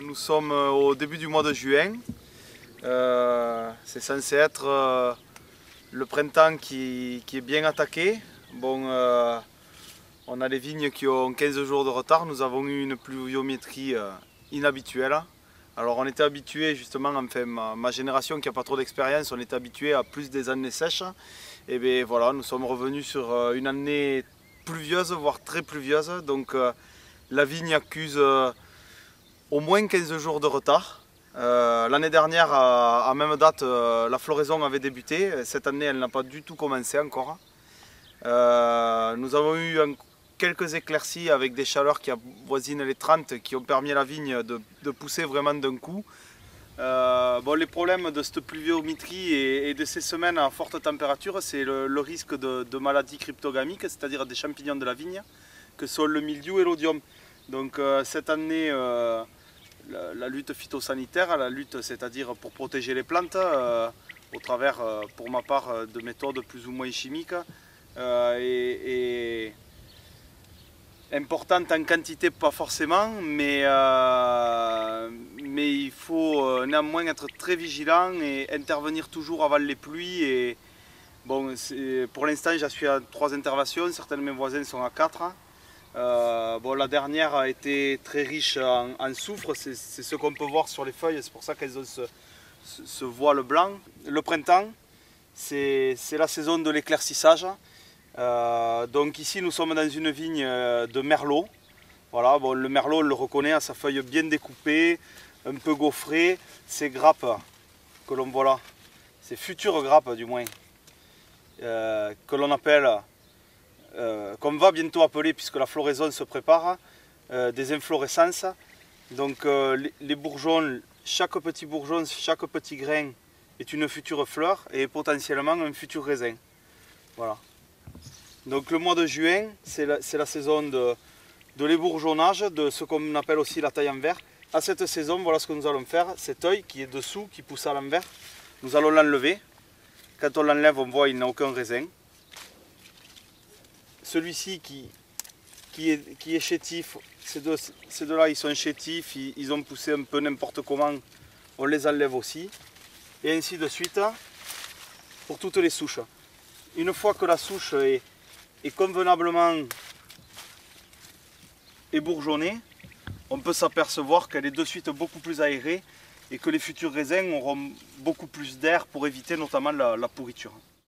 Nous sommes au début du mois de juin. C'est censé être le printemps qui est bien attaqué. Bon, on a les vignes qui ont 15 jours de retard. Nous avons eu une pluviométrie inhabituelle. Alors on était habitué justement, enfin ma génération qui n'a pas trop d'expérience, on était habitué à plus des années sèches. Et bien voilà, nous sommes revenus sur une année pluvieuse, voire très pluvieuse. Donc la vigne accuse au moins 15 jours de retard. L'année dernière, à même date, la floraison avait débuté. Cette année, elle n'a pas du tout commencé encore. Nous avons eu quelques éclaircies avec des chaleurs qui avoisinent les 30 qui ont permis à la vigne de pousser vraiment d'un coup. Bon, les problèmes de cette pluviométrie et de ces semaines à forte température, c'est le risque de maladies cryptogamiques, c'est-à-dire des champignons de la vigne, que sont le mildiou et l'odium. Donc cette année, la lutte phytosanitaire, la lutte c'est-à-dire pour protéger les plantes, au travers, pour ma part, de méthodes plus ou moins chimiques, est importante en quantité, pas forcément, mais il faut néanmoins être très vigilant et intervenir toujours avant les pluies. Et, bon, pour l'instant, j'en suis à 3 interventions, certains de mes voisins sont à 4. Bon, la dernière a été très riche en soufre, c'est ce qu'on peut voir sur les feuilles, c'est pour ça qu'elles ont ce voile blanc. Le printemps, c'est la saison de l'éclaircissage. Donc ici nous sommes dans une vigne de merlot. Voilà, bon, le merlot on le reconnaît à sa feuille bien découpée, un peu gaufrée. Ces grappes que l'on voit là, ces futures grappes du moins, que l'on appelle, qu'on va bientôt appeler puisque la floraison se prépare, des inflorescences. Donc les bourgeons, chaque petit bourgeon, chaque petit grain est une future fleur et potentiellement un futur raisin. Voilà. Donc le mois de juin, c'est la saison de l'ébourgeonnage, de ce qu'on appelle aussi la taille en verre. À cette saison, voilà ce que nous allons faire. Cet œil qui est dessous, qui pousse à l'envers, nous allons l'enlever. Quand on l'enlève, on voit qu'il n'a aucun raisin. Celui-ci qui est chétif, ces deux-là ils sont chétifs, ils ont poussé un peu n'importe comment, on les enlève aussi. Et ainsi de suite pour toutes les souches. Une fois que la souche est convenablement ébourgeonnée, on peut s'apercevoir qu'elle est de suite beaucoup plus aérée et que les futurs raisins auront beaucoup plus d'air pour éviter notamment la pourriture.